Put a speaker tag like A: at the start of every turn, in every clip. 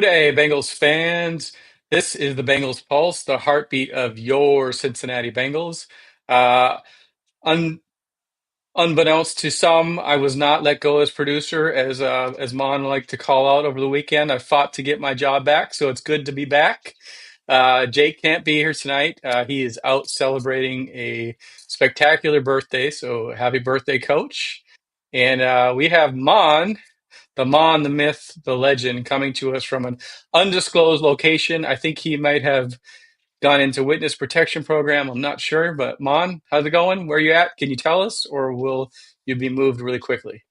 A: Whodey, Bengals fans. This is the Bengals Pulse, the heartbeat of your Cincinnati Bengals. Uh, un Unbeknownst to some, I was not let go as producer, as Mon liked to call out over the weekend. I fought to get my job back, so it's good to be back. Jake can't be here tonight. He is out celebrating a spectacular birthday, so happy birthday, Coach. And we have Mon, the myth, the legend, coming to us from an undisclosed location. I think he might have gone into witness protection program. I'm not sure, but Mon, how's it going? Where you at? Can you tell us, or will you be moved really quickly?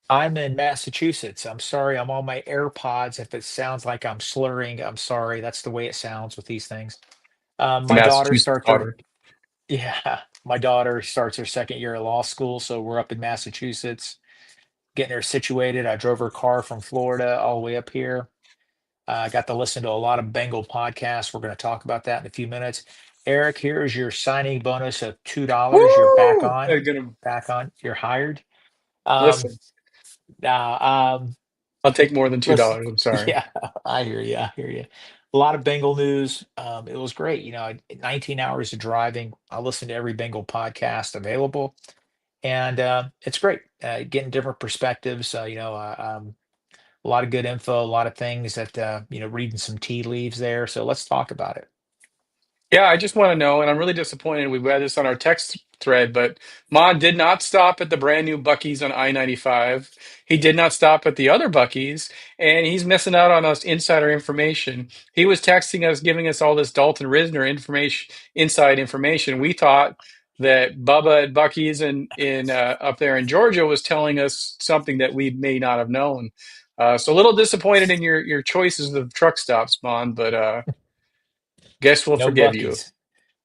B: I'm in Massachusetts. I'm sorry, I'm on my AirPods. If it sounds like I'm slurring, I'm sorry. That's the way it sounds with these things.
A: The
B: My daughter
A: Massachusetts
B: starts her,
A: border.
B: yeah, my daughter starts her second year of law school, so we're up in Massachusetts, getting her situated. I drove her car from Florida all the way up here. I got to listen to a lot of Bengal podcasts. We're going to talk about that in a few minutes. Eric, here is your signing bonus of $2. You're
A: Woo! I'm gonna
B: back on. You're hired. Um,
A: listen.
B: now,
A: I'll take more than two
B: Listen,
A: dollars. I'm sorry.
B: yeah, I hear you. I hear you. A lot of Bengal news. It was great. 19 hours of driving. I listened to every Bengal podcast available, and it's great. Getting different perspectives. A lot of good info, a lot of things that reading some tea leaves there. So let's talk about it.
A: Yeah, I just want to know, and I'm really disappointed. We read this on our text thread, but Mon did not stop at the brand new Bucky's on I-95. He did not stop at the other Bucky's, and he's missing out on us insider information. He was texting us, giving us all this Dalton Risner information, inside information. We thought that Bubba at Bucky's in up there in Georgia was telling us something that we may not have known. So a little disappointed in your choices of truck stops, Mon, but guess we'll
B: No
A: forgive you.
B: Buckies.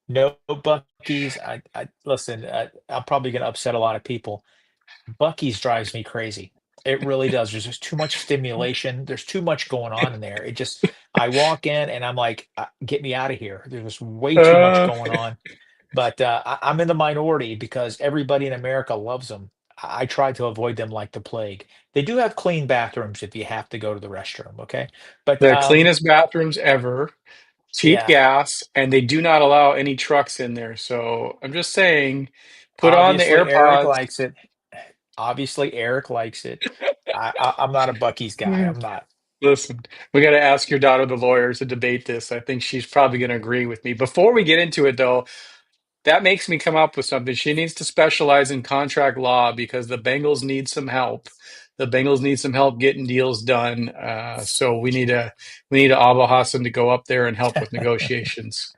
B: No Buckies. I listen. I'm probably going to upset a lot of people. Bucky's drives me crazy. It really does. There's just too much stimulation. There's too much going on in there. I walk in and I'm like, get me out of here. There's just way too much
A: Uh,
B: going on. But I'm in the minority because everybody in America loves them. I try to avoid them like the plague. They do have clean bathrooms if you have to go to the restroom. Okay. But
A: the cleanest bathrooms ever, cheap
B: yeah,
A: gas, and they do not allow any trucks in there. So I'm just saying, put on the
B: obviously Eric
A: AirPods.
B: likes it. Obviously Eric likes it. I'm not a Bucky's guy.
A: Yeah.
B: I'm not.
A: Listen, we got to ask your daughter, the lawyer, to debate this. I think she's probably going to agree with me. Before we get into it, though, that makes me come up with something. She needs to specialize in contract law because the Bengals need some help. The Bengals need some help getting deals done. So we need Abba Hassan to go up there and help with negotiations.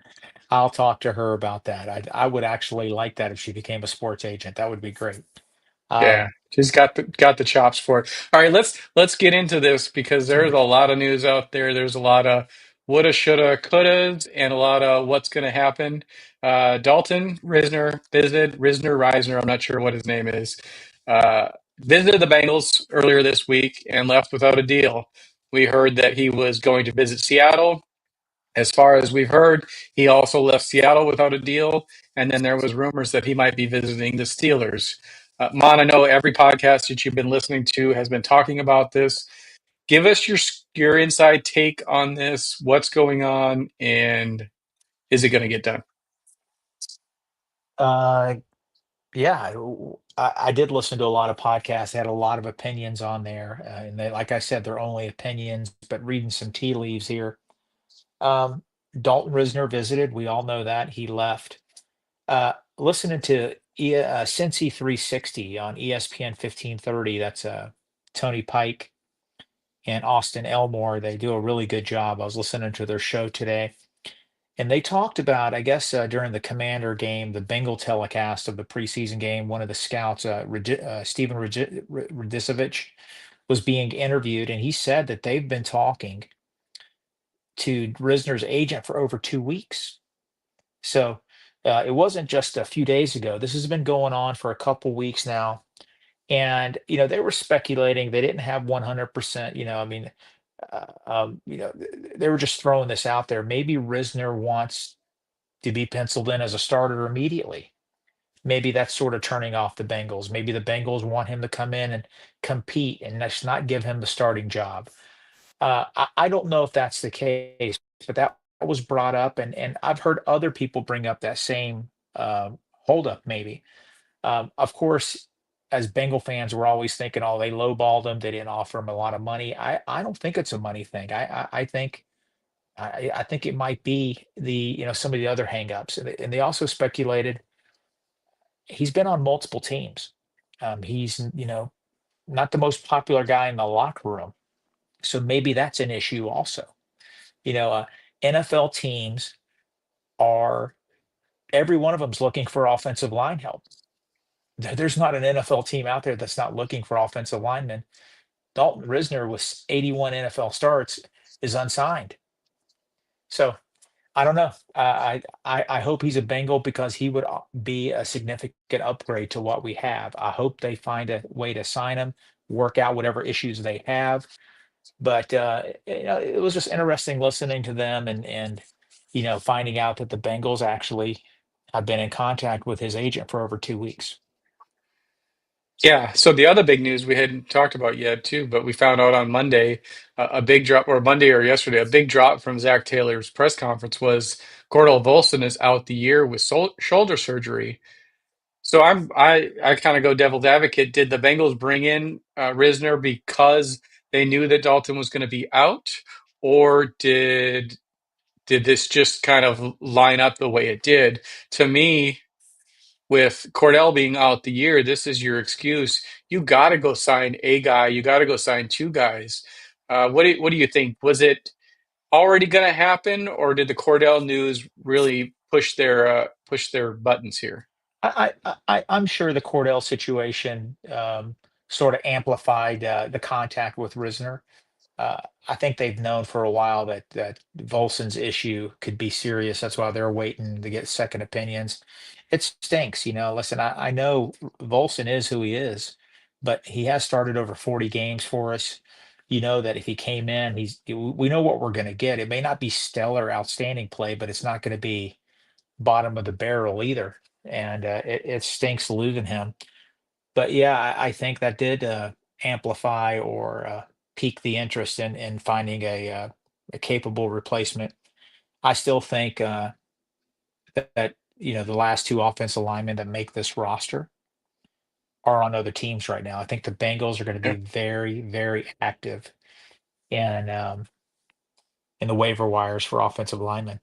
B: I'll talk to her about that. I would actually like that if she became a sports agent. That would be great.
A: Yeah,
B: Um,
A: she's got the chops for it. All right, let's get into this because there's a lot of news out there. There's a lot of woulda, shoulda, couldas, and a lot of what's going to happen. Dalton Risner visited Risner Reisner. I'm not sure what his name is. Visited the Bengals earlier this week and left without a deal. We heard that he was going to visit Seattle. As far as we've heard, he also left Seattle without a deal, and then there was rumors that he might be visiting the Steelers. Mon, I know every podcast that you've been listening to has been talking about this. Give us your inside take on this. What's going on, and is it going to get done?
B: uh, yeah, I did listen to a lot of podcasts. They had a lot of opinions on there, and like I said, they're only opinions. But reading some tea leaves here, um, Dalton Risner visited. We all know that he left. Listening to Cincy 360 on ESPN 1530. That's Tony Pike and Austin Elmore. They do a really good job. I was listening to their show today, and they talked about, I guess, during the Commander game, the Bengal telecast of the preseason game, one of the scouts, Stephen Radisovich, was being interviewed, and he said that they've been talking to Risner's agent for over 2 weeks. So it wasn't just a few days ago. This has been going on for a couple weeks now. And, they were speculating. They didn't have 100%, I mean, they were just throwing this out there. Maybe Risner wants to be penciled in as a starter immediately. Maybe that's sort of turning off the Bengals. Maybe the Bengals want him to come in and compete and just not give him the starting job. I don't know if that's the case, but that was brought up, and I've heard other people bring up that same holdup. Maybe, of course, as Bengal fans, we're always thinking, "Oh, they lowballed him. They didn't offer him a lot of money." I don't think it's a money thing. I think I think it might be some of the other hangups, and they also speculated he's been on multiple teams. He's not the most popular guy in the locker room, so maybe that's an issue also. You know, NFL teams are every one of them's looking for offensive line help. There's not an NFL team out there that's not looking for offensive linemen. Dalton Risner with 81 NFL starts is unsigned. So I don't know. I hope he's a Bengal because he would be a significant upgrade to what we have. I hope they find a way to sign him, work out whatever issues they have. But it was just interesting listening to them and finding out that the Bengals actually have been in contact with his agent for over 2 weeks.
A: Yeah, so the other big news we hadn't talked about yet too, but we found out on Monday, a big drop, or Monday or yesterday, a big drop from Zach Taylor's press conference was Cordell Volson is out the year with shoulder surgery. So I kind of go devil's advocate. Did the Bengals bring in Risner because they knew that Dalton was going to be out, or did this just kind of line up the way it did? To me, with Cordell being out the year, this is your excuse. You got to go sign a guy. You got to go sign two guys. What do you think? Was it already going to happen, or did the Cordell news really push their buttons here?
B: I'm sure the Cordell situation sort of amplified the contact with Risner. I think they've known for a while that Volson's issue could be serious. That's why they're waiting to get second opinions. It stinks, Listen, I know Volson is who he is, but he has started over 40 games for us. You know that if he came in, we know what we're going to get. It may not be stellar, outstanding play, but it's not going to be bottom of the barrel either. And it stinks losing him. But yeah, I think that did amplify or pique the interest in finding a capable replacement. I still think that the last two offensive linemen that make this roster are on other teams right now. I think the Bengals are going to be
A: Yeah.
B: very, very active in in the waiver wires for offensive linemen.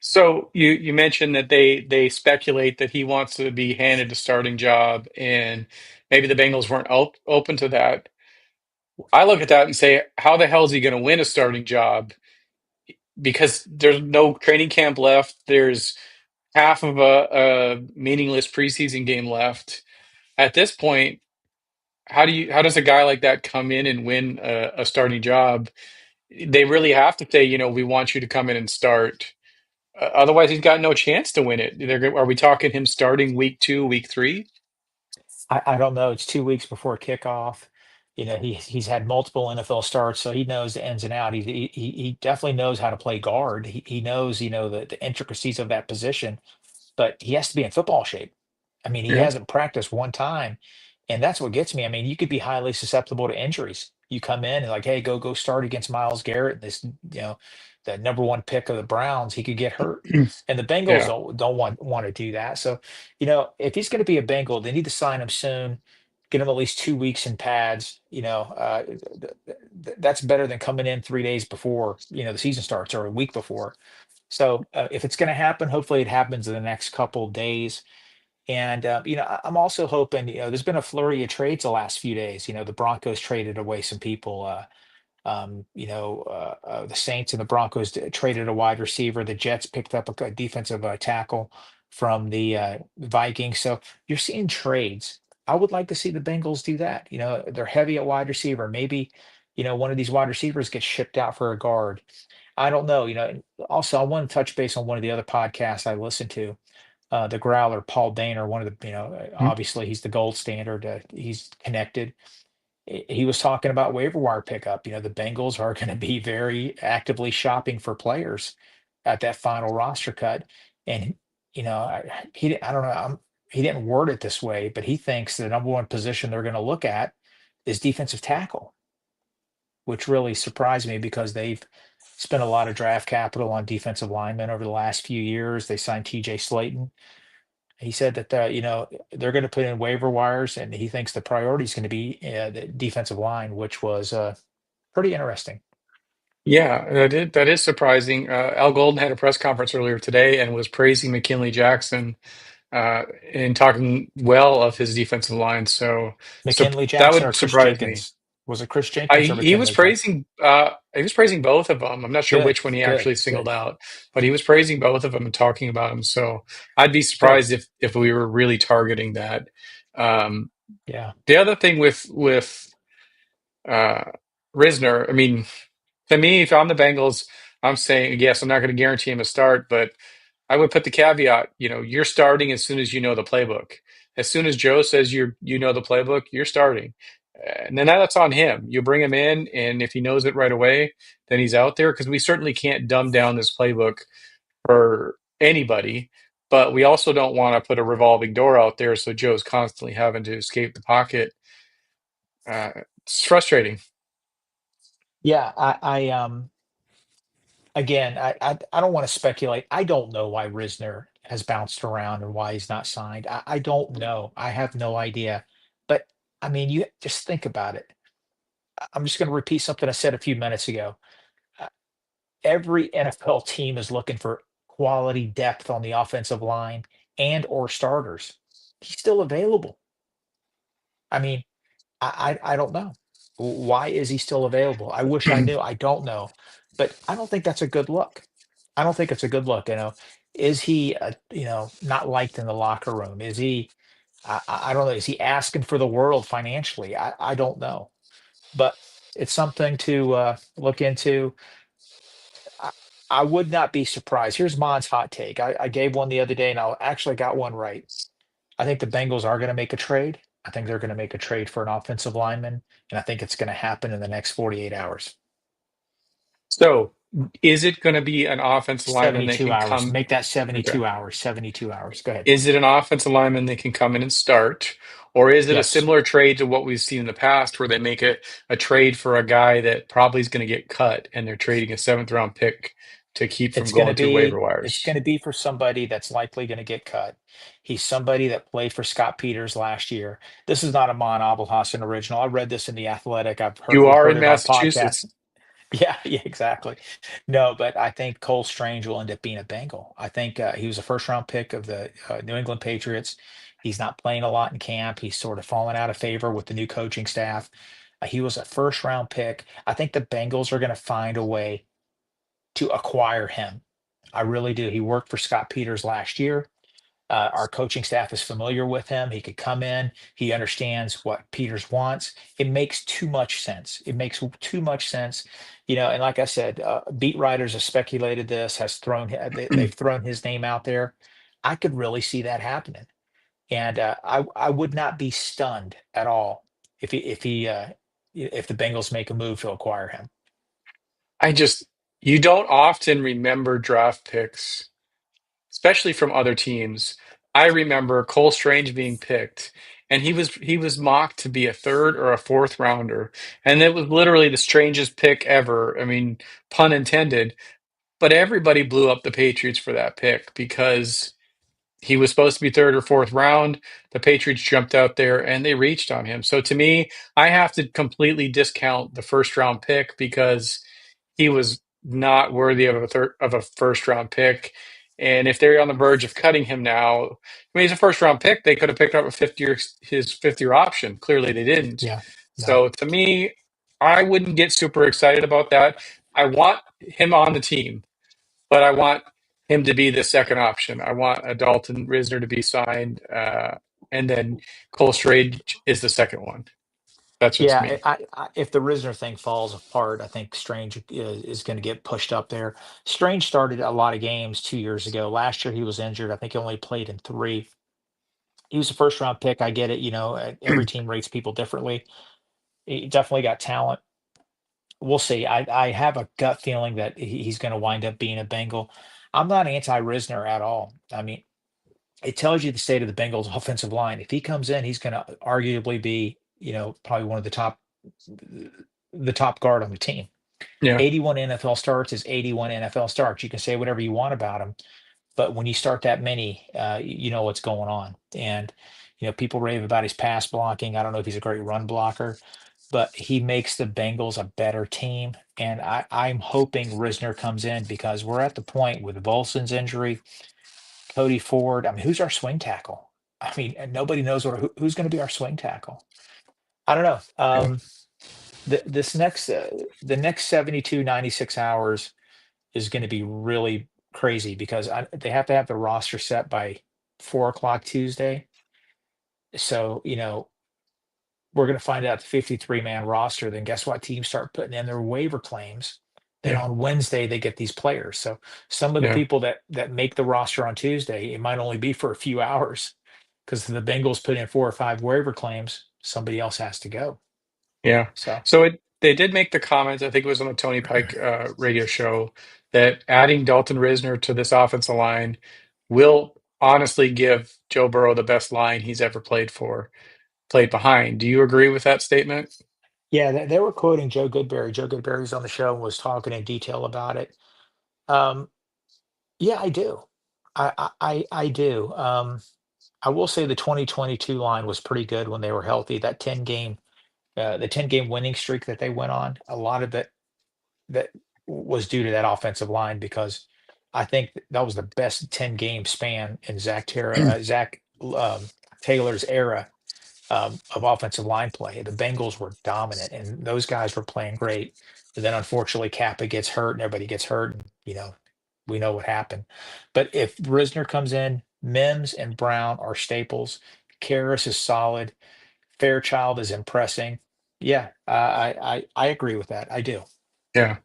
A: So you mentioned that they speculate that he wants to be handed a starting job, and maybe the Bengals weren't open to that. I look at that and say, how the hell is he going to win a starting job? Because there's no training camp left. There's half of a meaningless preseason game left. At this point, how does a guy like that come in and win a starting job? They really have to say, we want you to come in and start. Otherwise, he's got no chance to win it. Are we talking him starting week two, week three?
B: I don't know. It's 2 weeks before kickoff. He's had multiple NFL starts, so he knows the ins and out. He definitely knows how to play guard. He knows the intricacies of that position, but he has to be in football shape. I mean, he
A: Yeah.
B: hasn't practiced one time, and that's what gets me. I mean, you could be highly susceptible to injuries. You come in and like, hey, go start against Miles Garrett, the number one pick of the Browns. He could get hurt, and the Bengals
A: Yeah.
B: don't want to do that. So, if he's going to be a Bengal, they need to sign him soon. Get him at least 2 weeks in pads. That's better than coming in 3 days before the season starts or a week before. So if it's going to happen, hopefully it happens in the next couple days. And I'm also hoping. There's been a flurry of trades the last few days. The Broncos traded away some people. The Saints and the Broncos traded a wide receiver. The Jets picked up a defensive tackle from the Vikings. So you're seeing trades. I would like to see the Bengals do that. They're heavy at wide receiver. Maybe one of these wide receivers gets shipped out for a guard. I don't know. Also, I want to touch base on one of the other podcasts I listened to, the Growler, Paul Daner, one of the, obviously he's the gold standard. He's connected. He was talking about waiver wire pickup. The Bengals are going to be very actively shopping for players at that final roster cut. And, I don't know, he didn't word it this way, but he thinks the number one position they're going to look at is defensive tackle. which really surprised me because they've spent a lot of draft capital on defensive linemen over the last few years. They signed TJ Slayton. He said that they're going to put in waiver wires, and he thinks the priority is going to be the defensive line, which was pretty interesting.
A: Yeah, that is surprising. Al Golden had a press conference earlier today and was praising McKinley Jackson and talking well of his defensive line. So
B: McKinley
A: that
B: Jackson or
A: would
B: Chris
A: surprise me.
B: Jenkins? Was it Chris
A: I
B: Jenkins or
A: he was
B: McKinley Jackson?
A: praising both of them. I'm not sure
B: Good,
A: which one he
B: good,
A: actually singled
B: good,
A: out, but he was praising both of them and talking about them. So I'd be
B: good.
A: surprised if we were really targeting that. Um,
B: Yeah.
A: the other thing with uh, Risner, I mean, to me, if I'm the Bengals, I'm saying yes. I'm not going to guarantee him a start, but I would put the caveat, you're starting as soon as you know the playbook. As soon as Joe says you know the playbook, you're starting. And then that's on him. You bring him in, and if he knows it right away, then he's out there because we certainly can't dumb down this playbook for anybody. But we also don't want to put a revolving door out there so Joe's constantly having to escape the pocket. Uh, it's frustrating.
B: Yeah, again, I don't want to speculate. I don't know why Risner has bounced around and why he's not signed. I don't know. I have no idea. But I mean, you just think about it. I'm just going to repeat something I said a few minutes ago. Uh, Every NFL team is looking for quality depth on the offensive line and or starters. He's still available. I mean, I don't know. Why is he still available? I wish I knew. I don't know. But I don't think that's a good look. I don't think it's a good look. Is he not liked in the locker room? Is he I don't know. Is he asking for the world financially? I don't know. But it's something to look into. I, I would not be surprised. Here's Mon's hot take. I gave one the other day and I actually got one right. I think the Bengals are going to make a trade. I think they're going to make a trade for an offensive lineman, and I think it's going to happen in the next 48 hours.
A: So, is it going to be an offensive lineman that
B: 72
A: can
B: hours.
A: come?
B: Make that
A: Okay.
B: 72 hours. 72 hours. Go ahead.
A: Is it an offensive lineman that can come in and start, or is it a
B: Yes.
A: similar trade to what we've seen in the past where they make a trade for a guy that probably is going to get cut and they're trading a seventh round pick to keep from going through waiver
B: It's
A: wires?
B: going to be for somebody that's likely going to get cut. He's somebody that played for Scott Peters last year. This is not a Mon Abelhassan original. I read this in the Athletic.
A: You
B: We've
A: are
B: heard
A: in
B: it on podcasts.
A: Massachusetts.
B: Yeah, yeah, exactly. No, but I think Cole Strange will end up being a Bengal. I think he was a first round pick of the New England Patriots. He's not playing a lot in camp. He's sort of fallen out of favor with the new coaching staff. He was a first round pick. I think the Bengals are going to find a way to acquire him. I really do. He worked for Scott Peters last year. Our coaching staff is familiar with him. He could come in. He understands what Peters wants. It makes too much sense. It makes too much sense. And like I said, beat writers have speculated this, they've thrown his name out there. I could really see that happening. And I would not be stunned at all if the Bengals make a move to acquire him.
A: I just, you don't often remember draft picks, especially from other teams. I remember Cole Strange being picked, and he was mocked to be a third or a fourth rounder, and it was literally the strangest pick ever. I mean, pun intended. But everybody blew up the Patriots for that pick because he was supposed to be third or fourth round. The Patriots jumped out there and they reached on him. So to me, I have to completely discount the first round pick because he was not worthy of a first round pick. And if they're on the verge of cutting him now, I mean, he's a first round pick. They could have picked up his fifth year option. Clearly, they didn't.
B: Yeah. No.
A: So to me, I wouldn't get super excited about that. I want him on the team, but I want him to be the second option. I want a Dalton Risner to be signed, and then Cole Strange is the second one. That's just
B: Yeah,
A: me.
B: if the Risner thing falls apart, I think Strange is going to get pushed up there. Strange started a lot of games 2 years ago. Last year he was injured. I think he only played in three. He was a first round pick. I get it. Every team rates people differently. He definitely got talent. We'll see. I have a gut feeling that he's going to wind up being a Bengal. I'm not anti Risner at all. I mean, it tells you the state of the Bengals offensive line. If he comes in, he's going to arguably be, probably one of the top the top guard on the team.
A: Yeah.
B: 81 NFL starts is 81 NFL starts. You can say whatever you want about him, but when you start that many, you know what's going on. And people rave about his pass blocking. I don't know if he's a great run blocker, but he makes the Bengals a better team. And I'm hoping Risner comes in because we're at the point with Volson's injury, Cody Ford. I mean, who's our swing tackle? I mean, and nobody knows who's going to be our swing tackle. I don't know.
A: Yeah.
B: The next 72, 96 hours is going to be really crazy because they have to have the roster set by 4 o'clock Tuesday. So, we're going to find out the 53-man roster. Then guess what? Teams start putting in their waiver claims. Then
A: Yeah.
B: on Wednesday, they get these players. So some of the
A: Yeah.
B: people that make the roster on Tuesday, it might only be for a few hours because the Bengals put in 4 or 5 waiver claims. Somebody else has to go.
A: Yeah.
B: So
A: So they did make the comment, I think it was on the Tony Pike radio show, that adding Dalton Risner to this offensive line will honestly give Joe Burrow the best line he's ever played behind. Do you agree with that statement?
B: yeah, they were quoting Joe Goodberry. Joe Goodberry was on the show and was talking in detail about it. Um, yeah, I do. I do. I will say the 2022 line was pretty good when they were healthy. The 10-game winning streak that they went on, a lot of that was due to that offensive line because I think that was the best 10-game span in Zach Taylor's era of offensive line play. The Bengals were dominant, and those guys were playing great. But then, unfortunately, Kappa gets hurt, and everybody gets hurt, and we know what happened. But if Risner comes in, Mims and Brown are staples. Karras is solid. Fairchild is impressing. Yeah, I agree with that. I do.
A: Yeah.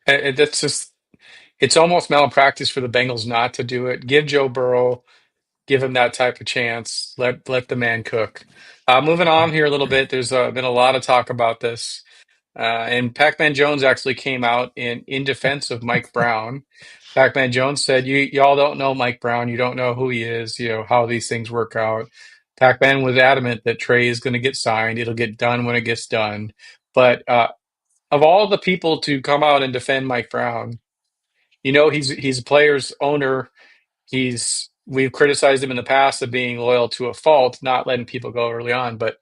A: That's just, it's almost malpractice for the Bengals not to do it. Give Joe Burrow, give him that type of chance. Let the man cook. Moving on here a little bit, there's been a lot of talk about this. And Pac-Man Jones actually came out in defense of Mike Brown. Pac-Man Jones said, y'all don't know Mike Brown. You don't know who he is, how these things work out. Pac-Man was adamant that Trey is going to get signed. It'll get done when it gets done. But of all the people to come out and defend Mike Brown, he's a player's owner. We've criticized him in the past of being loyal to a fault, not letting people go early on. But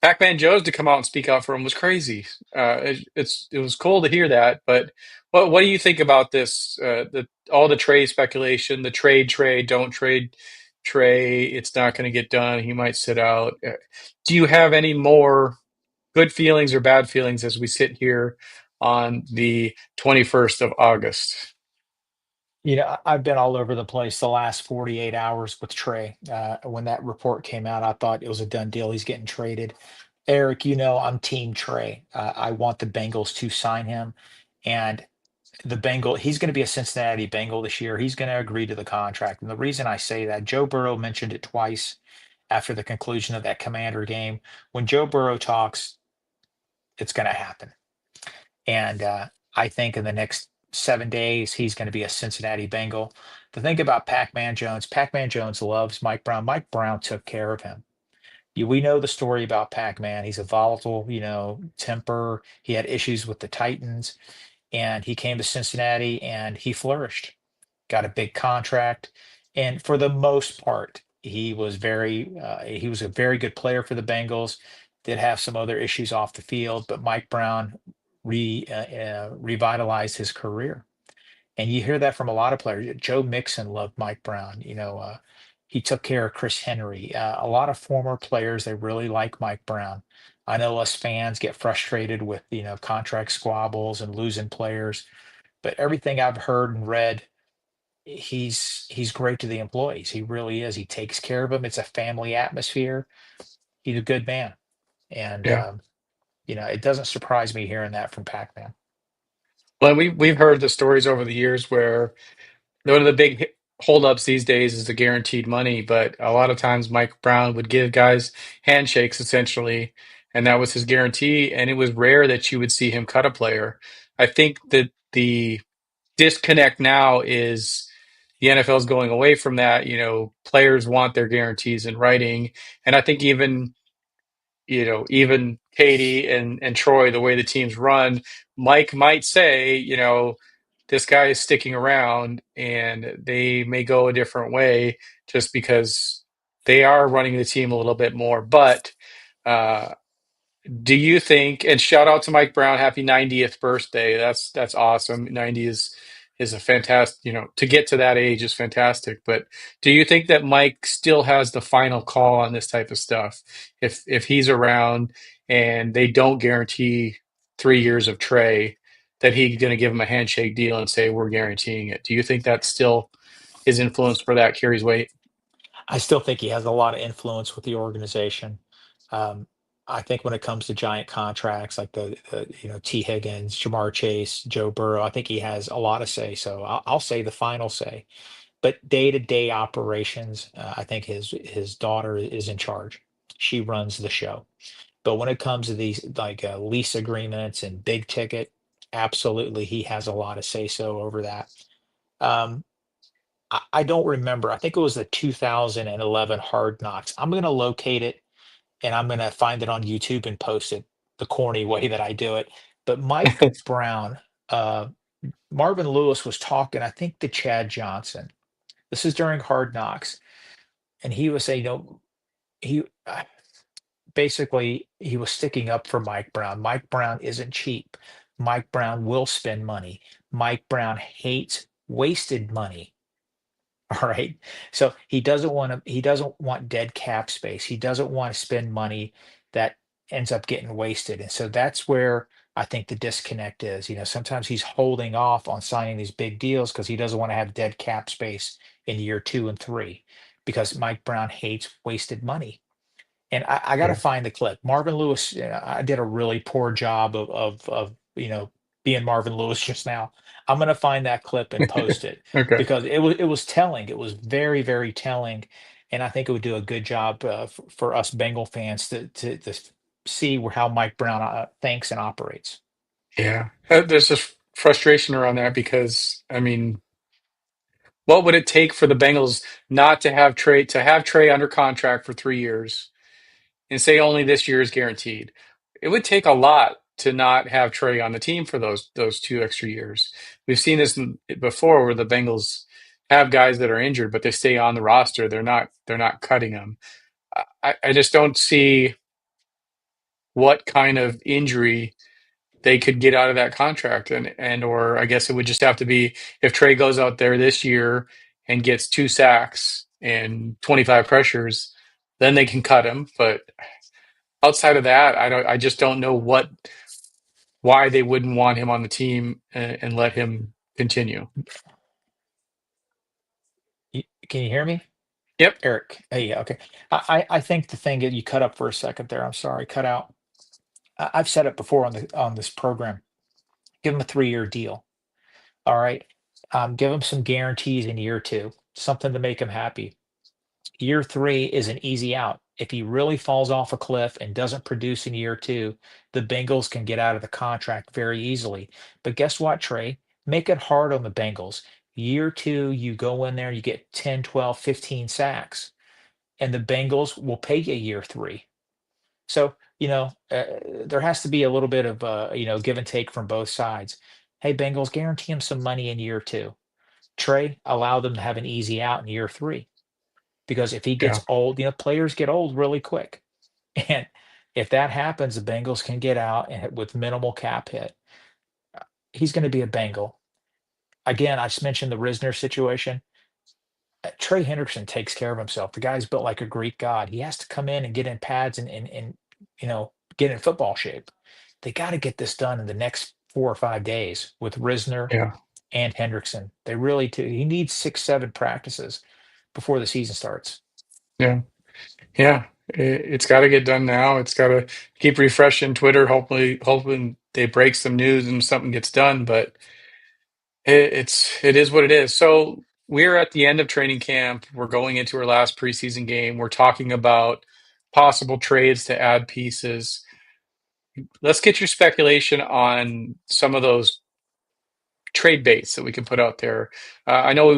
A: Pac-Man Joe's to come out and speak out for him was crazy. It was cool to hear that. But what do you think about this? All the trade speculation, the trade, don't trade Trey. It's not going to get done. He might sit out. Do you have any more good feelings or bad feelings as we sit here on the 21st of August?
B: I've been all over the place the last 48 hours with Trey. When that report came out, I thought it was a done deal. He's getting traded. Eric, I'm Team Trey. I want the Bengals to sign him. And he's going to be a Cincinnati Bengal this year. He's going to agree to the contract. And the reason I say that, Joe Burrow mentioned it twice after the conclusion of that Commander game. When Joe Burrow talks, it's going to happen. And I think in the next 7 days, he's going to be a Cincinnati Bengal. The thing about Pac Man Jones loves Mike Brown. Mike Brown took care of him. We know the story about Pac Man. He's a volatile, temper. He had issues with the Titans, and he came to Cincinnati and he flourished, got a big contract. And for the most part, he was a very good player for the Bengals. Did have some other issues off the field, but Mike Brown revitalized his career. And you hear that from a lot of players. Joe Mixon loved Mike Brown. He took care of Chris Henry. A lot of former players, they really like Mike Brown. I know us fans get frustrated with, contract squabbles and losing players, but everything I've heard and read, he's great to the employees. He really is. He takes care of them. It's a family atmosphere. He's a good man. And,
A: Yeah.
B: it doesn't surprise me hearing that from Pac-Man.
A: Well, we've heard the stories over the years where one of the big holdups these days is the guaranteed money, but a lot of times Mike Brown would give guys handshakes essentially, and that was his guarantee. And it was rare that you would see him cut a player. I think that the disconnect now is the NFL is going away from that. Players want their guarantees in writing, and I think even even Katie and Troy, the way the teams run, Mike might say, this guy is sticking around, and they may go a different way just because they are running the team a little bit more. But uh, do you think, and shout out to Mike Brown, happy 90th birthday. That's awesome. 90 is a fantastic, to get to that age is fantastic. But do you think that Mike still has the final call on this type of stuff? If he's around and they don't guarantee 3 years of Trey, that he's going to give him a handshake deal and say we're guaranteeing it. Do you think that's still his influence for that carries weight?
B: I still think he has a lot of influence with the organization. Um, I think when it comes to giant contracts like the T. Higgins, Jamar Chase, Joe Burrow, I think he has a lot of say. So I'll say the final say. But day-to-day operations, I think his daughter is in charge. She runs the show. But when it comes to these like lease agreements and big ticket, absolutely he has a lot of say so over that. Um, I don't remember. I think it was the 2011 Hard Knocks. I'm going to locate it and I'm going to find it on YouTube and post it the corny way that I do it. But Mike Brown, uh, Marvin Lewis was talking, I think, to Chad Johnson. This is during Hard Knocks, and he was saying, he basically he was sticking up for Mike Brown. Mike Brown isn't cheap. Mike Brown will spend money. Mike Brown hates wasted money. All right. So he doesn't want dead cap space. He doesn't want to spend money that ends up getting wasted. And so that's where I think the disconnect is. Sometimes he's holding off on signing these big deals because he doesn't want to have dead cap space in year 2 and 3 because Mike Brown hates wasted money. And I got to
A: Yeah.
B: find the clip. Marvin Lewis, I did a really poor job of being Marvin Lewis just now. I'm going to find that clip and post it
A: Okay.
B: because it was telling. It was very very telling, and I think it would do a good job for us Bengal fans to see how Mike Brown thinks and operates.
A: Yeah. There's just frustration around that because, I mean, what would it take for the Bengals not to have Trey under contract for 3 years and say only this year is guaranteed? It would take a lot to not have Trey on the team for those 2 extra years. We've seen this before where the Bengals have guys that are injured, but they stay on the roster. They're not cutting them. I just don't see what kind of injury they could get out of that contract, and or I guess it would just have to be if Trey goes out there this year and gets 2 sacks and 25 pressures, then they can cut him. But outside of that, I just don't know why they wouldn't want him on the team and let him continue.
B: Can you hear me,
A: Yep.
B: Eric? Hey, yeah, okay. I think the thing that you cut up for a second there. I'm sorry, cut out. I've said it before on this program. Give him a 3-year deal. All right. Give him some guarantees in year 2, something to make him happy. Year 3 is an easy out. If he really falls off a cliff and doesn't produce in year 2, the Bengals can get out of the contract very easily. But guess what, Trey? Make it hard on the Bengals. Year 2, you go in there, you get 10, 12, 15 sacks, and the Bengals will pay you year 3. So, there has to be a little bit of give and take from both sides. Hey, Bengals, guarantee him some money in year 2. Trey, allow them to have an easy out in year 3. Because if he
A: Yeah.
B: gets old, players get old really quick. And if that happens, the Bengals can get out and with minimal cap hit. He's going to be a Bengal. Again, I just mentioned the Risner situation. Trey Hendrickson takes care of himself. The guy's built like a Greek god. He has to come in and get in pads and get in football shape. They got to get this done in the next 4 or 5 days with Risner
A: Yeah.
B: and Hendrickson. They really do. He needs 6, 7 practices before the season starts.
A: Yeah. Yeah. It's got to get done now. It's got to keep refreshing Twitter. Hopefully, hoping they break some news and something gets done. But it is what it is. So we're at the end of training camp. We're going into our last preseason game. We're talking about possible trades to add pieces. Let's get your speculation on some of those trade baits that we can put out there. I know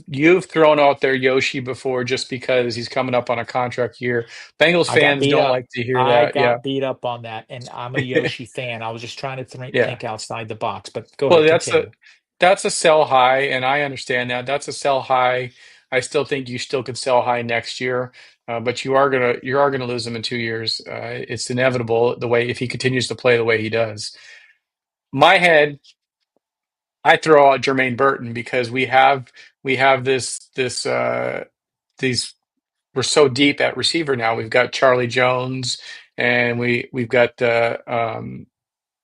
A: you've thrown out there Yoshi before just because he's coming up on a contract year. Bengals
B: I got
A: fans
B: beat
A: don't
B: up.
A: like to hear
B: I
A: that. Yeah.
B: got beat up on that, and I'm a Yoshi fan. I was just trying to
A: Yeah.
B: think outside the box, but go
A: Well,
B: ahead, continue.
A: that's a sell high, and I understand that. That's a sell high. I still think you still could sell high next year, but you are gonna lose him in 2 years. It's inevitable the way if he continues to play the way he does. My head, I throw out Jermaine Burton because we have these we're so deep at receiver now. We've got Charlie Jones, and we've got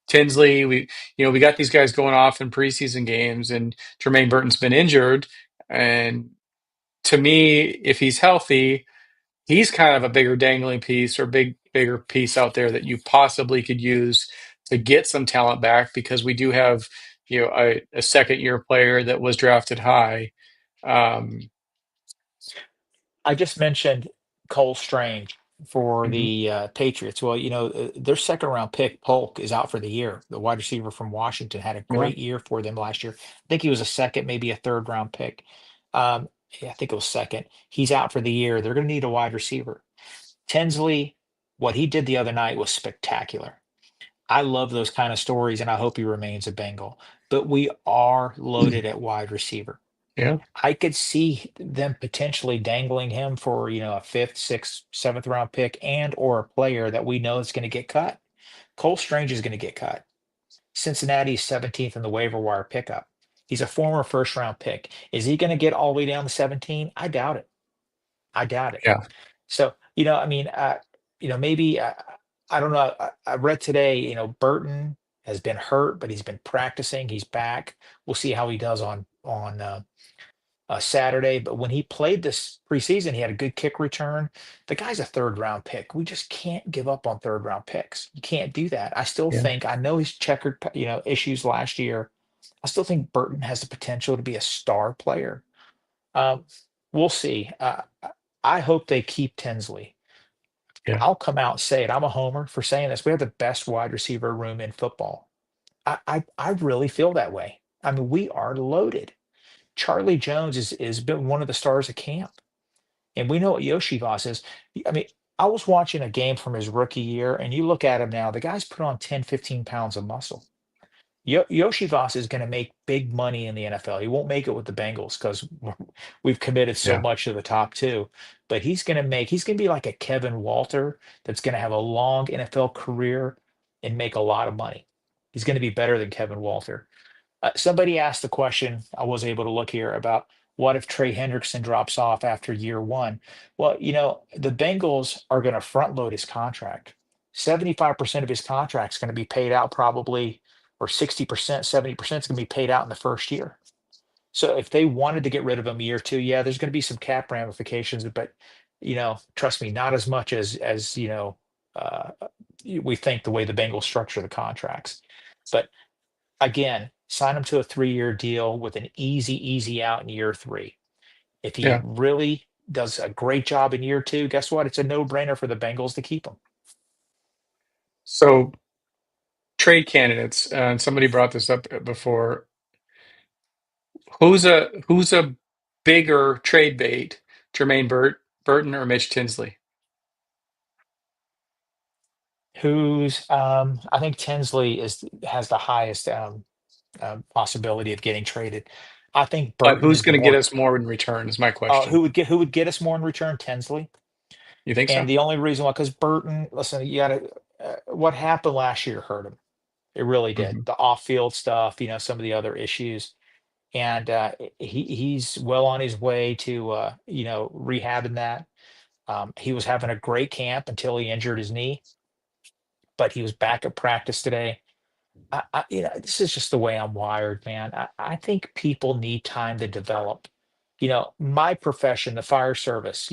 A: Tinsley. We got these guys going off in preseason games, and Jermaine Burton's been injured. And to me, if he's healthy, he's kind of a bigger dangling piece or bigger piece out there that you possibly could use to get some talent back because we do have a second year player that was drafted high. Um,
B: I just mentioned Cole Strange for
A: mhm,
B: the Patriots. Well, their second round pick, Polk, is out for the year. The wide receiver from Washington had a
A: yeah,
B: great year for them last year. I think he was a second, maybe a third round pick. Um, yeah, I think it was second. He's out for the year. They're going to need a wide receiver. Tinsley, what he did the other night was spectacular. I love those kind of stories, and I hope he remains a Bengal. But we are loaded at wide receiver.
A: yeah,
B: I could see them potentially dangling him for, a fifth, sixth, seventh round pick and or a player that we know is going to get cut. Cole Strange is going to get cut. Cincinnati's 17th in the waiver wire pickup. He's a former first round pick. Is he going to get all the way down to 17? I doubt it. I doubt it.
A: yeah,
B: So, maybe I don't know. I read today, Burton has been hurt, but he's been practicing. He's back. We'll see how he does on Saturday. But when he played this preseason, he had a good kick return. The guy's a third round pick. We just can't give up on third round picks. You can't do that. I still
A: yeah,
B: think I know he's checkered, issues last year. I still think Burton has the potential to be a star player. Um, we'll see. I hope they keep Tinsley.
A: yeah,
B: I'll come out and say it. I'm a homer for saying this. We have the best wide receiver room in football. I really feel that way. I mean, we are loaded. Charlie Jones is been one of the stars of camp. And we know what Yoshi Voss is. I mean, I was watching a game from his rookie year, and you look at him now, the guy's put on 10, 15 pounds of muscle. Yoshi Voss is going to make big money in the NFL. He won't make it with the Bengals because we've committed so
A: yeah,
B: much to the top two. But he's going to be like a Kevin Walter that's going to have a long NFL career and make a lot of money. He's going to be better than Kevin Walter. Somebody asked the question, I was able to look here about what if Trey Hendrickson drops off after year one? Well, the Bengals are going to front load his contract. 75% of his contract is going to be paid out probably, or 60%, 70% is going to be paid out in the first year. So if they wanted to get rid of him year two, yeah, there's going to be some cap ramifications, but trust me, not as much as uh, we think the way the Bengals structure the contracts. But again, sign him to a 3-year deal with an easy out in year three. If he
A: yeah.
B: really does a great job in year two, guess what? It's a no-brainer for the Bengals to keep him.
A: So trade candidates, and somebody brought this up before. Who's a bigger trade bait, Burton or Mitch Tinsley?
B: Who's I think Tinsley has the highest possibility of getting traded. I think
A: But
B: Burton
A: who's
B: is the
A: going to get
B: more
A: us more in return is my question.
B: who would get us more in return, Tinsley.
A: You think
B: And
A: so?
B: the only reason why, because Burton, listen, you got to what happened last year hurt him. It really did.
A: Hmm.
B: The off-field stuff, some of the other issues, and he's well on his way to rehabbing that. He was having a great camp until he injured his knee, but he was back at practice today. This is just the way I'm wired, man. I think people need time to develop. My profession, the fire service,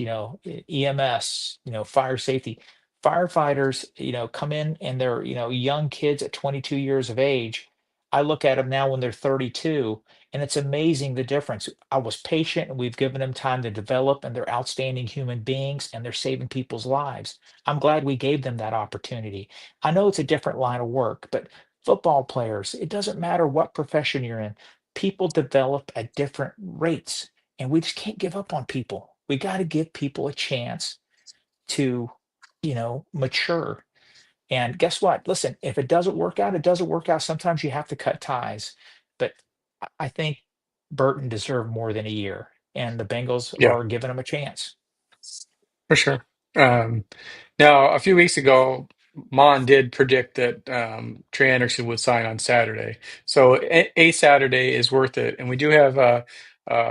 B: EMS, fire safety, firefighters, come in and they're, young kids at 22 years of age. I look at them now when they're 32, and it's amazing the difference. I was patient and we've given them time to develop, and they're outstanding human beings and they're saving people's lives. I'm glad we gave them that opportunity. I know it's a different line of work, but football players, it doesn't matter what profession you're in. people develop at different rates, and we just can't give up on people. We got to give people a chance to, mature. And guess what? Listen, if it doesn't work out, it doesn't work out. Sometimes you have to cut ties. But I think Burton deserved more than a year, and the Bengals
A: Yeah,
B: are giving him a chance.
A: for sure. Um, Now, a few weeks ago, Mon did predict that Trey Anderson would sign on Saturday. So a Saturday is worth it, and we do have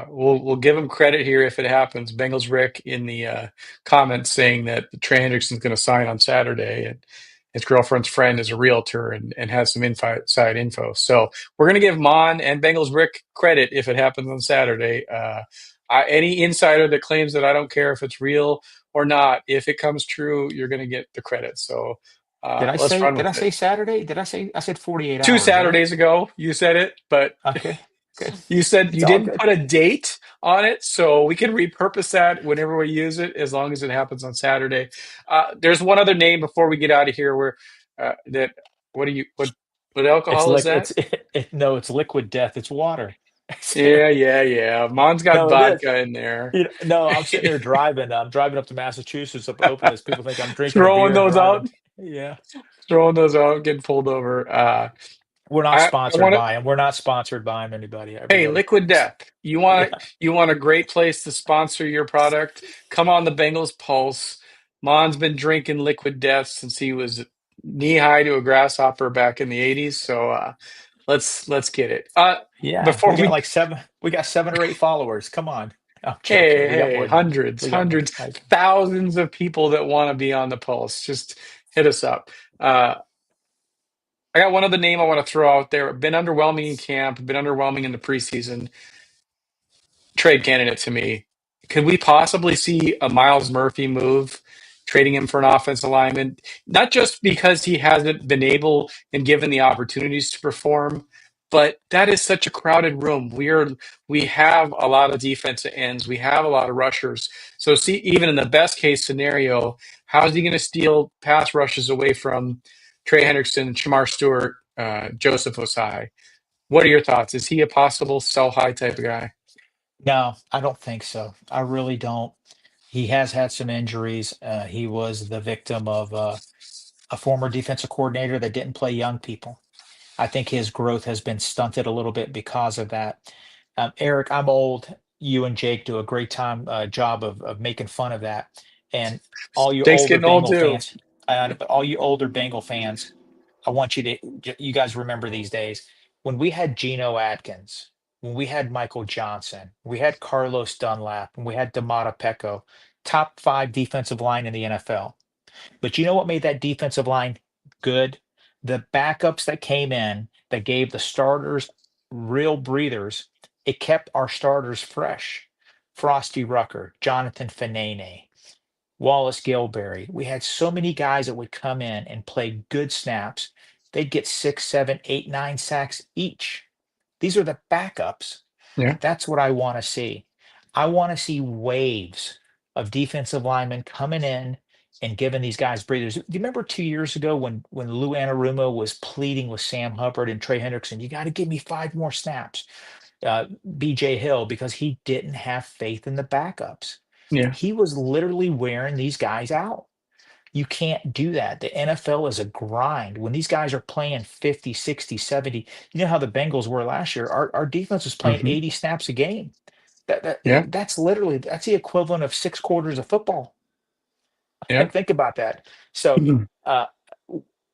A: we'll give him credit here if it happens. Bengals Rick in the comments saying that Trey Hendrickson's going to sign on Saturday, and his girlfriend's friend is a realtor and has some inside info. So we're going to give Mon and Bengals Rick credit if it happens on Saturday. Any insider that claims that I don't care if it's real or not, if it comes true, you're going to get the credit. So
B: Did I
A: let's
B: say
A: run
B: did I
A: with it.
B: say Saturday? Did I say I said 48
A: Two
B: hours, right?
A: Saturdays ago, you said it, but
B: Okay. Good.
A: you said
B: It's
A: you
B: all
A: didn't
B: good.
A: put a date on it, so we can repurpose that whenever we use it, as long as it happens on Saturday. There's one other name before we get out of here, where that what do you what
B: It's
A: alcohol is
B: like
A: that?
B: no, it's liquid death. It's water.
A: Yeah. Mon's got
B: No, it is.
A: vodka in there.
B: No, I'm sitting there driving. I'm driving up to Massachusetts, up hoping this people think I'm drinking a
A: Throwing
B: beer and
A: those
B: driving.
A: out,
B: Yeah.
A: getting pulled over.
B: We're not
A: I
B: sponsored
A: want to.
B: by him. We're not sponsored by him,
A: Hey,
B: everybody.
A: Liquid Death.
B: Yeah.
A: You want a great place to sponsor your product? Come on the Bengals Pulse. Mon's been drinking Liquid Death since he was knee high to a grasshopper back in the '80s. So let's get it.
B: Yeah.
A: Before we
B: We got 7 or 8 followers. Come on. I'm joking. We got
A: hey
B: more than that.
A: hundreds
B: We got more.
A: hundreds thousands of people that want to be on the Pulse, just hit us up. Uh, I got one other name I want to throw out there. Been underwhelming in camp. Been underwhelming in the preseason. Trade candidate to me. Could we possibly see a Miles Murphy move, trading him for an offensive lineman? Not just because he hasn't been able and given the opportunities to perform, but that is such a crowded room. We have a lot of defensive ends, we have a lot of rushers. So see, even in the best case scenario, how is he going to steal pass rushes away from Trey Hendrickson, Shamar Stewart, Joseph Osai? What are your thoughts? Is he a possible sell high type of guy?
B: No, I don't think so. I really don't. He has had some injuries. He was the victim of a former defensive coordinator that didn't play young people. I think his growth has been stunted a little bit because of that. Eric, I'm old. You and Jake do a great job of making fun of that. And all you
A: Jake's
B: older
A: getting old
B: Bengal
A: too.
B: fans, but all you older Bengal fans, I want you guys remember these days when we had Geno Atkins, when we had Michael Johnson, we had Carlos Dunlap, and we had Damata Pecco, top 5 defensive line in the NFL. But you know what made that defensive line good? The backups that came in that gave the starters real breathers. It kept our starters fresh. Frosty Rucker, Jonathan Fanene, Wallace Gilberry. We had so many guys that would come in and play good snaps. They'd get 6, 7, 8, 9 sacks each. These are the backups.
A: Yeah.
B: That's what I want to see. I want to see waves of defensive linemen coming in and giving these guys breathers. Do you remember 2 years ago when Lou Anarumo was pleading with Sam Hubbard and Trey Hendrickson, you got to give me 5 more snaps, BJ Hill, because he didn't have faith in the backups.
A: Yeah.
B: He was literally wearing these guys out. You can't do that. The NFL is a grind. When these guys are playing 50, 60, 70, you know how the Bengals were last year. Our defense was playing
A: Hmm.
B: 80 snaps a game.
A: Yeah.
B: That's the equivalent of 6 quarters of football.
A: Yeah.
B: Think about that. So
A: Mhm.
B: uh,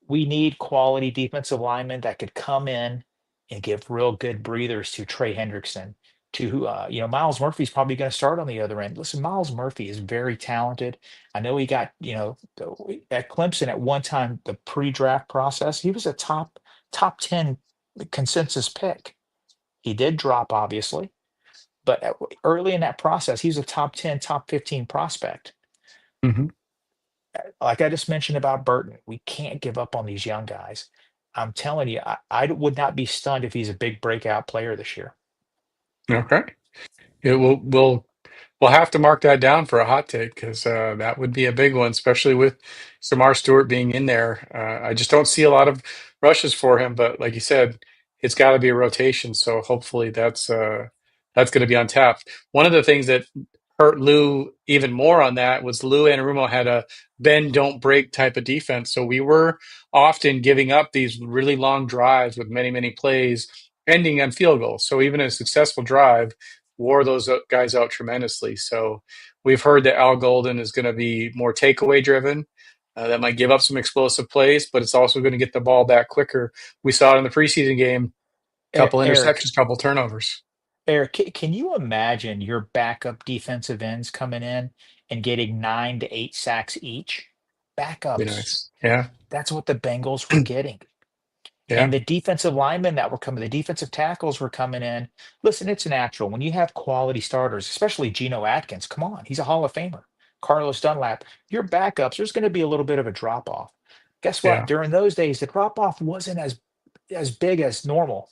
B: we need quality defensive linemen that could come in and give real good breathers to Trey Hendrickson. To Miles Murphy's probably going to start on the other end. Listen, Miles Murphy is very talented. I know he got at Clemson at one time the pre-draft process. He was a top 10 consensus pick. He did drop, obviously, but early in that process, he was a top 10, top 15 prospect.
A: Mhm.
B: Like I just mentioned about Burton, we can't give up on these young guys. I'm telling you, I would not be stunned if he's a big breakout player this year.
A: Okay. It will we'll have to mark that down for a hot take because that would be a big one, especially with Samar Stewart being in there. I just don't see a lot of rushes for him, but like you said, it's got to be a rotation. So hopefully that's going to be on tap. One of the things that hurt Lou even more on that was Lou Anarumo had a bend don't break type of defense. So we were often giving up these really long drives with many plays ending on field goals. So even a successful drive wore those guys out tremendously. So we've heard that Al Golden is going to be more takeaway driven. That might give up some explosive plays, but it's also going to get the ball back quicker. We saw it in the preseason game, couple
B: Eric,
A: interceptions, couple turnovers.
B: Eric, can you imagine your backup defensive ends coming in and getting 9 to 8 sacks each?
A: Be
B: Backups.
A: nice. Yeah.
B: That's what the Bengals were getting. And
A: Yeah.
B: the defensive linemen that were coming, the defensive tackles were coming in. Listen, it's natural when you have quality starters, especially Geno Atkins. Come on, he's a Hall of Famer. Carlos Dunlap, your backups, there's going to be a little bit of a drop off. Guess what?
A: Yeah.
B: During those days, the drop off wasn't as big as normal.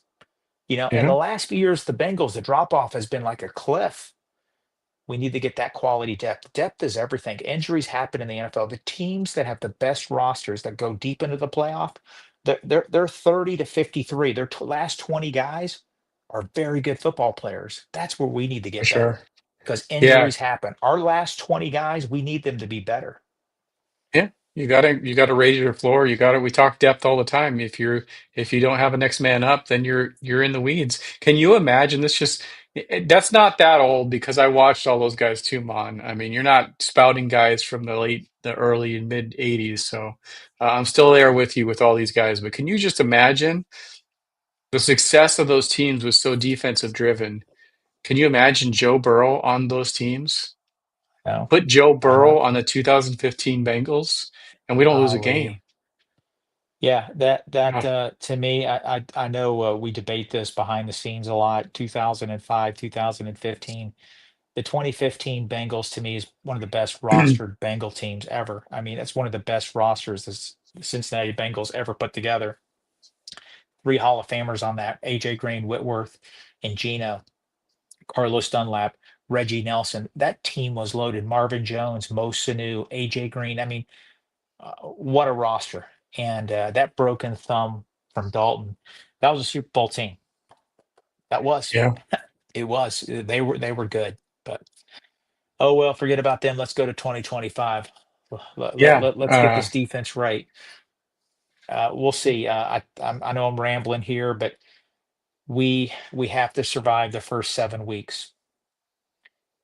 B: In the
A: Yeah.
B: last few years, the Bengals, the drop off has been like a cliff. We need to get that quality depth. Depth is everything. Injuries happen in the NFL. The teams that have the best rosters that go deep into the playoff, they're 30 to 53. Their last 20 guys are very good football players. That's where we need to
A: For
B: get better
A: sure.
B: because
A: Yeah.
B: injuries happen. Our last 20 guys, we need them to be better.
A: Yeah, you gotta raise your floor. You gotta we talk depth all the time. If you don't have a next man up, then you're in the weeds. Can you imagine this just that's not that old because I watched all those guys too, Mon. I mean, you're not spouting guys from the early and mid 80s, so I'm still there with you with all these guys. But can you just imagine the success of those teams was so defensive driven? Can you imagine Joe Burrow on those teams?
B: No,
A: Put Joe
B: I
A: Burrow
B: know.
A: on the 2015 Bengals, and we don't lose a game.
B: Golly. Yeah, that
A: Yeah,
B: to me, I know we debate this behind the scenes a lot. 2005, 2015. The 2015 Bengals to me is one of the best rostered Bengal teams ever. I mean, it's one of the best rosters the Cincinnati Bengals ever put together. Three Hall of Famers on that: AJ Green, Whitworth, and Geno, Carlos Dunlap, Reggie Nelson. That team was loaded. Marvin Jones, Mo Sanu, AJ Green. I mean, what a roster! And that broken thumb from Dalton, that was a Super Bowl team. That was.
A: yeah,
B: It was. They were good, but oh well, forget about them. Let's go to 2025.
A: yeah.
B: Let's get this defense right. We'll see. I know I'm rambling here, but we have to survive the first 7 weeks.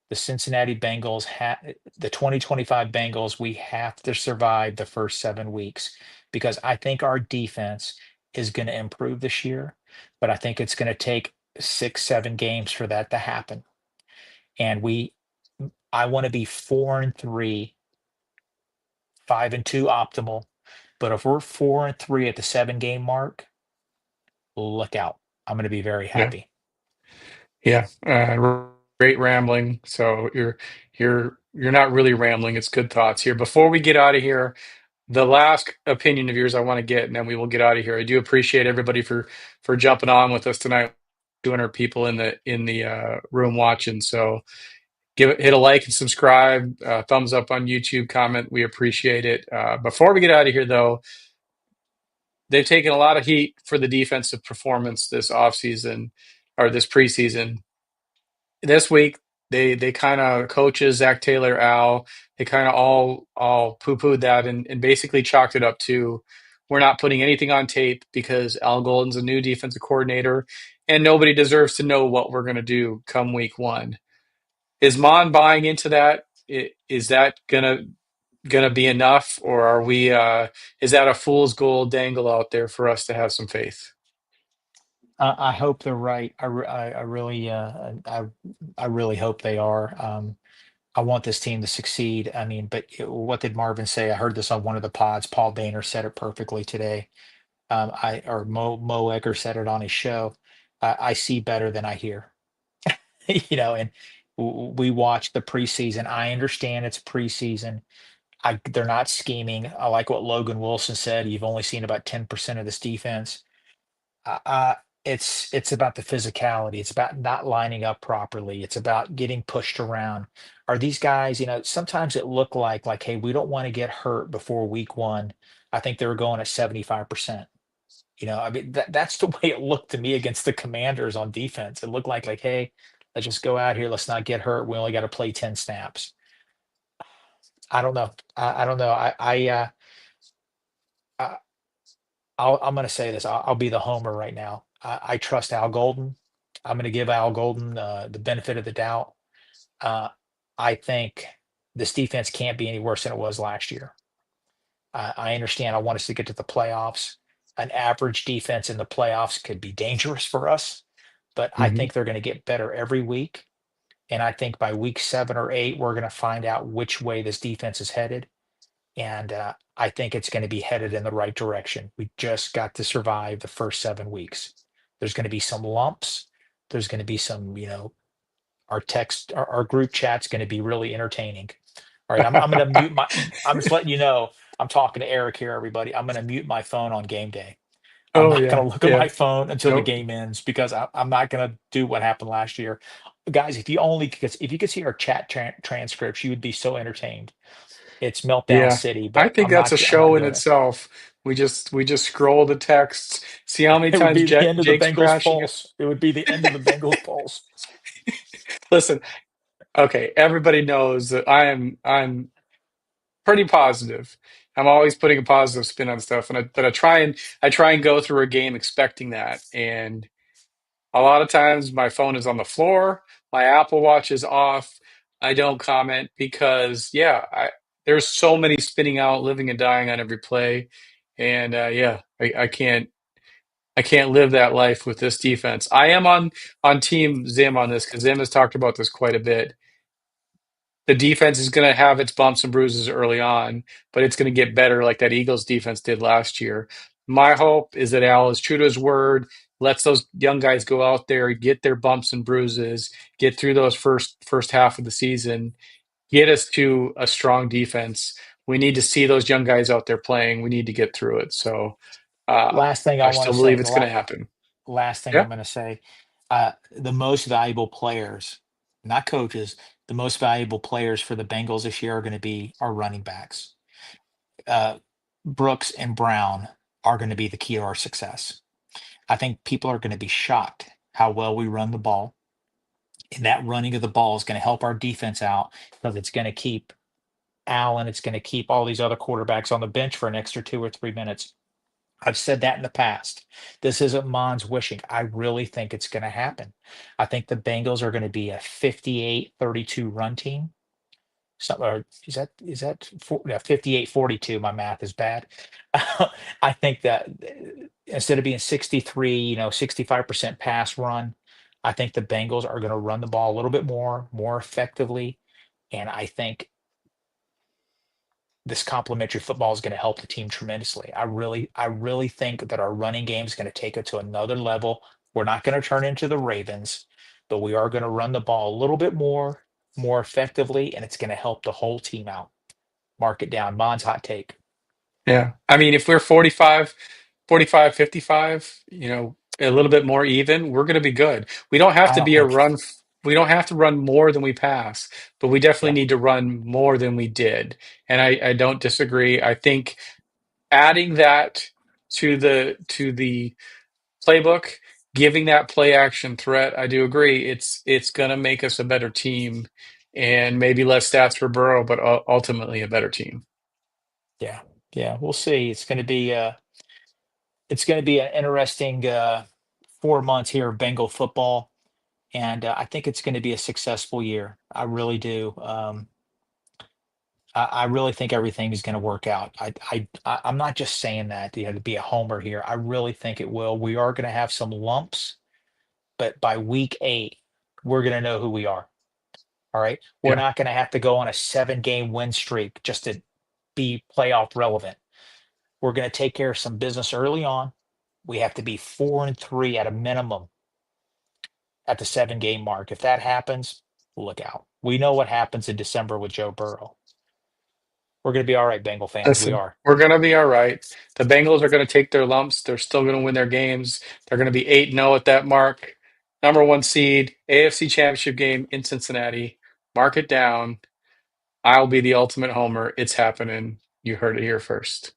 B: The Cincinnati Bengals the 2025 Bengals. We have to survive the first 7 weeks because I think our defense is going to improve this year, but I think it's going to take 6, 7 games for that to happen. And I want to be 4-3, 5-2 optimal. But if we're 4-3 at the 7 game mark, look out. I'm going to be very
A: Yeah,
B: happy.
A: yeah. Great rambling. So you're not really rambling. It's good thoughts here. Before we get out of here, the last opinion of yours I want to get, and then we will get out of here. I do appreciate everybody for jumping on with us tonight. 200 people in the room watching. So hit a like and subscribe, thumbs up on YouTube, comment. We appreciate it. Before we get out of here, though, they've taken a lot of heat for the defensive performance this offseason or this preseason. This week, they kind of coaches Zach Taylor, Al, they kind of all poo-pooed that and basically chalked it up to we're not putting anything on tape because Al Golden's a new defensive coordinator and nobody deserves to know what we're going to do come week one. Is Mon buying into that? Is that gonna be enough, or are we? Is that a fool's gold dangle out there for us to have some faith?
B: I hope they're right. I really, I really hope they are. I want this team to succeed. I mean, but what did Marvin say? I heard this on one of the pods. Paul Boehner said it perfectly today. I or Mo Egger said it on his show. I see better than I hear. And we watch the preseason. I understand it's preseason. They're not scheming. I like what Logan Wilson said. You've only seen about 10% of this defense. It's about the physicality. It's about not lining up properly. It's about getting pushed around. Are these guys, sometimes it looked hey, we don't want to get hurt before week one. I think they were going at 75%. I mean, that's the way it looked to me against the Commanders on defense. It looked like, hey, let's just go out here. Let's not get hurt. We only got to play 10 snaps. I don't know. I don't know. I I'm going to say this. I'll be the homer right now. I trust Al Golden. I'm going to give Al Golden the benefit of the doubt. Uh, I think this defense can't be any worse than it was last year. I understand. I want us to get to the playoffs. An average defense in the playoffs could be dangerous for us, but I
A: Hmm.
B: think they're going to get better every week. And I think by week 7 or 8, we're going to find out which way this defense is headed. And I think it's going to be headed in the right direction. We just got to survive the first 7 weeks. There's going to be some lumps. There's going to be some, our group chat's going to be really entertaining. All right, I'm going to mute my. I'm just letting you know. I'm talking to Eric here, everybody. I'm going to mute my phone on game day. I'm
A: Oh
B: not going
A: yeah,
B: to look at
A: yeah.
B: my phone until the
A: Nope.
B: game ends because I'm not going to do what happened last year. Guys, if you could see our chat transcripts, you would be so entertained. It's meltdown
A: Yeah.
B: city,
A: I
B: but
A: think that's a
B: I'm not
A: show in
B: doing it.
A: itself. We just scroll the texts, see how many
B: It would
A: times
B: be the end of the
A: Jake's
B: Bengals
A: crashing it.
B: Pulse. It would be the end of the Bengals Pulse.
A: Listen, okay, everybody knows that I'm pretty positive. I'm always putting a positive spin on stuff, but I try and go through a game expecting that. And a lot of times my phone is on the floor, my Apple Watch is off. I don't comment because yeah, there's so many spinning out, living and dying on every play, and yeah, I can't live that life with this defense. I am on Team Zim on this because Zim has talked about this quite a bit. The defense is going to have its bumps and bruises early on, but it's going to get better like that Eagles defense did last year. My hope is that Al is true to his word, lets those young guys go out there, get their bumps and bruises, get through those first half of the season, get us to a strong defense. We need to see those young guys out there playing. We need to get through it. So
B: Last thing I
A: I
B: want to
A: still
B: say.
A: believe it's going to happen.
B: Last thing
A: Yeah,
B: I'm going to say. The most valuable players, not coaches, the most valuable players for the Bengals this year are going to be our running backs. Uh, Brooks and Brown are going to be the key to our success. I think people are going to be shocked how well we run the ball. And that running of the ball is going to help our defense out because it's going to keep Allen, it's going to keep all these other quarterbacks on the bench for an extra 2 or 3 minutes. I've said that in the past. This isn't Mon's wishing. I really think it's going to happen. I think the Bengals are going to be a 58-32 run team. So, or is that 58-42? My math is bad. I think that instead of being 63, 65% pass run, I think the Bengals are going to run the ball a little bit more effectively. And I think this complementary football is going to help the team tremendously. I really think that our running game is going to take it to another level. We're not going to turn into the Ravens, but we are going to run the ball a little bit more effectively, and it's going to help the whole team out. Mark it down. Mon's hot take.
A: yeah. I mean, if we're 45, 55, a little bit more even, we're going to be good. We don't have
B: I
A: to
B: don't
A: be a
B: think,
A: run. We don't have to run more than we pass, but we definitely
B: yeah,
A: need to run more than we did. And I don't disagree. I think adding that to the playbook, giving that play action threat, I do agree. It's going to make us a better team and maybe less stats for Burrow, but ultimately a better team.
B: yeah, yeah. We'll see. It's going to be an interesting 4 months here of Bengal football, and I think it's going to be a successful year. I really do. I really think everything is going to work out. I'm not just saying that, to be a homer here. I really think it will. We are going to have some lumps, but by week 8, we're going to know who we are. All right. We're
A: Yeah.
B: not going to have to go on a 7-game win streak just to be playoff relevant. We're going to take care of some business early on. We have to be 4-3 at a minimum at the 7-game mark. If that happens, look out. We know what happens in December with Joe Burrow. We're going to be all right, Bengal fans. We
A: Listen,
B: are.
A: we're going to be all right. The Bengals are going to take their lumps. They're still going to win their games. They're going to be 8-0 at that mark. Number one seed, AFC Championship game in Cincinnati. Mark it down. I'll be the ultimate homer. It's happening. You heard it here first.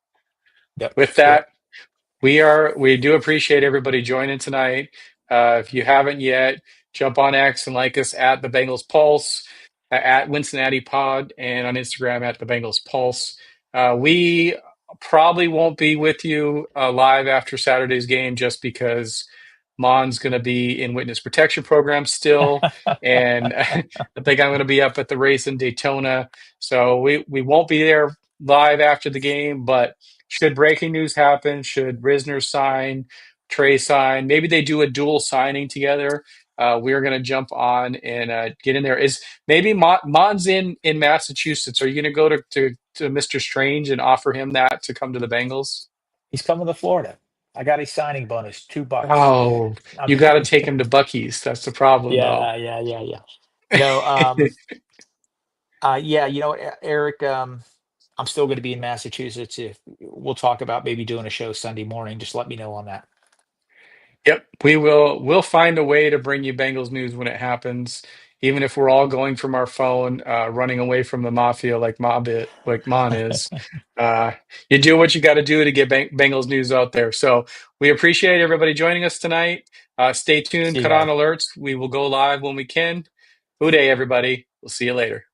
B: Yep.
A: With
B: Yep.
A: that, We do appreciate everybody joining tonight. If you haven't yet, jump on X and like us at the Bengals Pulse, at Cincinnati Pod, and on Instagram at the Bengals Pulse. We probably won't be with you live after Saturday's game just because Mon's going to be in witness protection program still, and I think I'm going to be up at the race in Daytona, so we won't be there live after the game. But should breaking news happen, should Risner sign, Trey sign, maybe they do a dual signing together. We're going to jump on and get in there. Is maybe Mon's in Massachusetts? Are you going to go to Mr. Strange and offer him that to come to the Bengals?
B: He's coming to Florida. I got a signing bonus, $2.
A: Oh,
B: I'm
A: you got to take him to Bucky's. That's the problem, though.
B: Yeah, yeah, yeah, yeah. No, yeah, you know what, Eric, I'm still going to be in Massachusetts. If we'll talk about maybe doing a show Sunday morning, just let me know on that.
A: Yep, we will. We'll find a way to bring you Bengals news when it happens, even if we're all going from our phone, running away from the mafia like Mon is. Uh, you do what you got to do to get Bengals news out there. So we appreciate everybody joining us tonight. Stay tuned.
B: See you
A: Cut on
B: guys.
A: alerts. We will go live when we can. Whodey, everybody. We'll see you later.